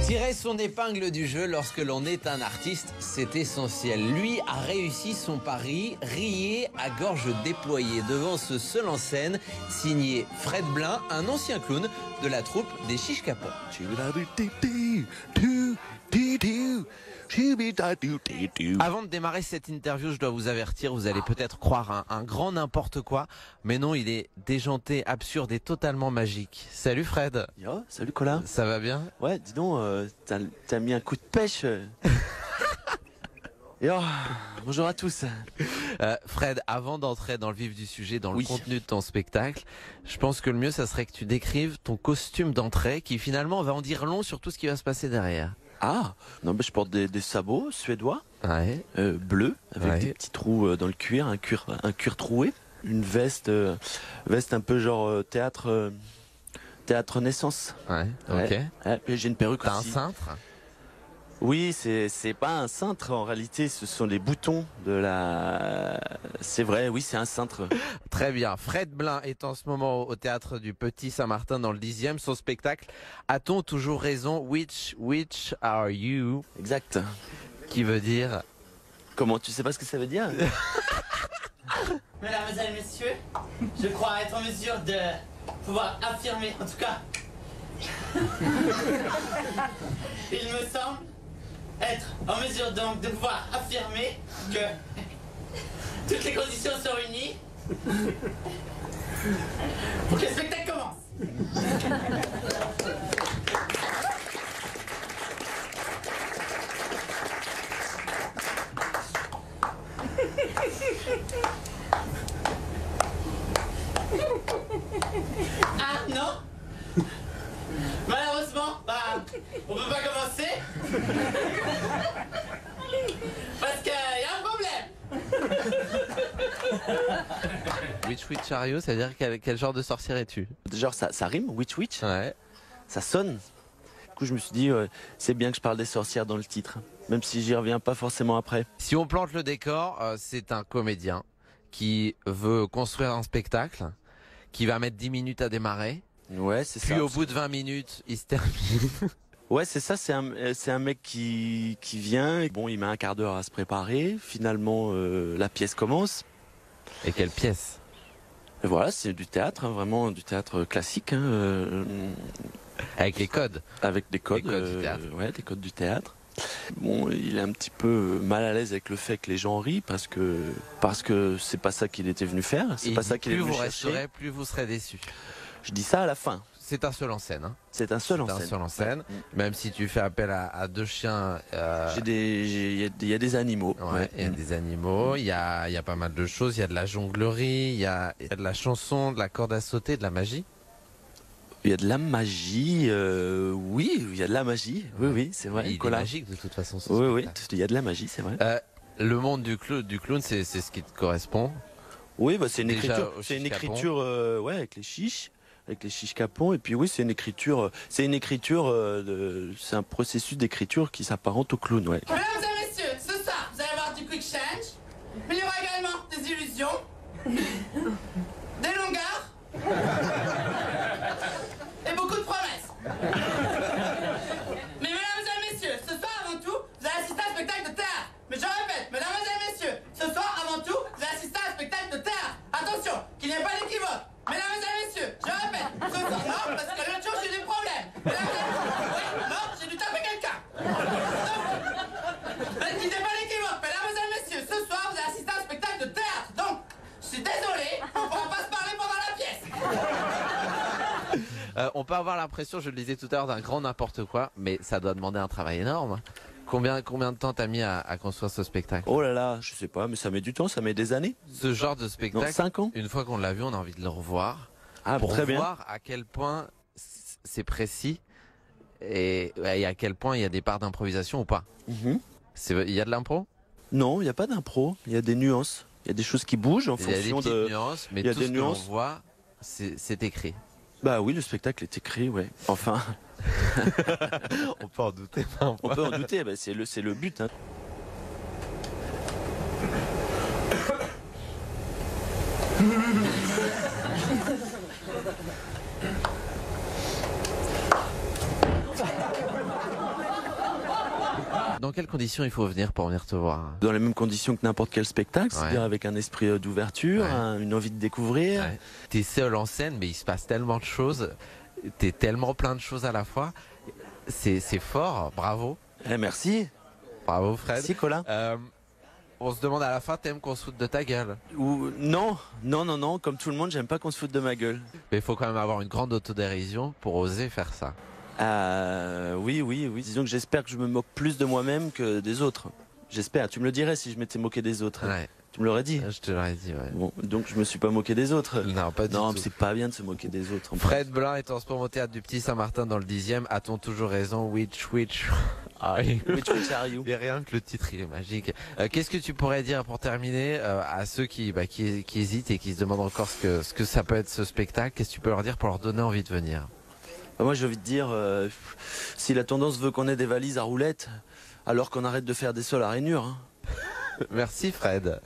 Tirer son épingle du jeu lorsque l'on est un artiste, c'est essentiel. Lui a réussi son pari, rié à gorge déployée devant ce seul en scène, signé Fred Blin, un ancien clown de la troupe des Chiches Capons. Avant de démarrer cette interview, je dois vous avertir, vous allez peut-être croire un grand n'importe quoi, mais non, il est déjanté, absurde et totalement magique. Salut Fred. Yo, salut Colin. Ça va bien? Ouais, dis donc, t'as mis un coup de pêche. Yo, bonjour à tous. Fred, avant d'entrer dans le vif du sujet, dans le contenu de ton spectacle, je pense que le mieux, ça serait que tu décrives ton costume d'entrée, qui finalement va en dire long sur tout ce qui va se passer derrière. Ah, non, mais je porte des sabots suédois, bleus, avec des petits trous dans le cuir, un cuir troué, une veste un peu genre théâtre Naissance. Ouais, ok. Et j'ai une perruque aussi. T'as un cintre? Oui, c'est pas un cintre en réalité, ce sont les boutons de la... C'est vrai, oui, c'est un cintre. Très bien. Fred Blin est en ce moment au théâtre du Petit Saint-Martin dans le 10e. Son spectacle, a-t-on toujours raison? Which are you? Exact. Qui veut dire... Comment, tu sais pas ce que ça veut dire? Mesdames et messieurs, je crois être en mesure de pouvoir affirmer, en tout cas, il me semble être en mesure donc de pouvoir affirmer que toutes les conditions sont réunies pour que le spectacle commence. Ah non? Malheureusement, on peut pas commencer parce qu'il y a un problème. Which are you? C'est-à-dire quel genre de sorcière es-tu? Genre ça rime, witch. Ouais. Ça sonne. Du coup je me suis dit, c'est bien que je parle des sorcières dans le titre, même si j'y reviens pas forcément après. Si on plante le décor, c'est un comédien qui veut construire un spectacle, qui va mettre 10 minutes à démarrer. Ouais, c'est ça. Puis au bout de 20 minutes, il se termine. Ouais, c'est ça, c'est un mec qui vient, bon, il met un quart d'heure à se préparer, finalement la pièce commence. Et quelle pièce? Et voilà, c'est du théâtre, hein, vraiment du théâtre classique. Hein, avec les codes. Avec des codes, du théâtre. Ouais, des codes du théâtre. Bon, il est un petit peu mal à l'aise avec le fait que les gens rient parce que c'est pas ça qu'il était venu faire, c'est pas ça qu'il est venu chercher. Plus vous resterez, plus vous serez déçus. Je dis ça à la fin. C'est un seul en scène. Hein. C'est un seul en scène. C'est un seul en scène. Ouais. Même si tu fais appel à deux chiens. Il y a des animaux. Ouais, il y a des animaux. Il y a pas mal de choses. Il y a de la jonglerie. Il y a de la chanson, de la corde à sauter, de la magie. Il y a de la magie. Oui, il y a de la magie. Oui, c'est vrai. Il est magique de toute façon. Oui, il y a de la magie, c'est vrai. Le monde du clown, c'est ce qui te correspond. Oui, bah, c'est une écriture. C'est une écriture, avec les chiches. Avec les Chiches Capons, et puis oui, c'est un processus d'écriture qui s'apparente au clown, ouais. Mesdames et messieurs, ce soir, vous allez avoir du quick change, mais il y aura également des illusions, des longueurs, et beaucoup de promesses. Mais mesdames et messieurs, ce soir, avant tout, vous allez assister à un spectacle de théâtre. Mais je répète, mesdames et messieurs, ce soir, avant tout, vous allez assister à un spectacle de théâtre. Attention, qu'il n'y ait pas d'équivoque. Mesdames et messieurs, je répète, ce soir, non, parce que l'autre jour j'ai des problèmes. Mesdames et messieurs, oui, non, j'ai dû taper quelqu'un. Qu'il n'y ait pas d'équivoque. Mesdames et messieurs, ce soir, vous allez assister à un spectacle de théâtre. Donc, je suis désolé, on ne pourra pas se parler pendant la pièce. On peut avoir l'impression, je le disais tout à l'heure, d'un grand n'importe quoi, mais ça doit demander un travail énorme. Combien de temps t'as mis à construire ce spectacle? Oh là là, je sais pas, mais ça met du temps, ça met des années. Ce genre de spectacle, 5 ans. Une fois qu'on l'a vu, on a envie de le revoir. Pour très bien. voir à quel point c'est précis et à quel point il y a des parts d'improvisation ou pas. Il y a de l'impro? Non, il n'y a pas d'impro, il y a des nuances. Il y a des choses qui bougent en fonction de... Il y a des petites nuances, mais tout ce que l'on voit, c'est écrit. Bah oui, le spectacle est écrit, ouais. Enfin... On peut en douter. On peut en douter, bah c'est le but. Hein. dans quelles conditions il faut venir pour venir te voir? Dans les mêmes conditions que n'importe quel spectacle, Ouais. c'est-à-dire avec un esprit d'ouverture, Ouais. une envie de découvrir. Ouais. T'es seul en scène, mais il se passe tellement de choses. T'es tellement plein de choses à la fois. C'est fort, bravo. Merci. Bravo Fred. Merci Colin. On se demande à la fin, t'aimes qu'on se foute de ta gueule? Ou non, comme tout le monde, j'aime pas qu'on se foute de ma gueule. Mais il faut quand même avoir une grande autodérision pour oser faire ça. Oui. Disons que j'espère que je me moque plus de moi-même que des autres. J'espère. Tu me le dirais si je m'étais moqué des autres. Ouais. Tu me l'aurais dit. Je te l'aurais dit, ouais. Bon, donc je me suis pas moqué des autres. Non, pas du Non, tout. mais c'est pas bien de se moquer des autres. Fred Blin est en ce moment au théâtre du Petit Saint-Martin dans le 10e. A-t-on toujours raison? Which. Ah, Which are you? Et rien que le titre, il est magique. Qu'est-ce que tu pourrais dire pour terminer à ceux qui hésitent et qui se demandent encore ce que ça peut être ce spectacle? Qu'est-ce que tu peux leur dire pour leur donner envie de venir? Moi, j'ai envie de dire, si la tendance veut qu'on ait des valises à roulettes, alors qu'on arrête de faire des sols à rainures. Hein. Merci Fred.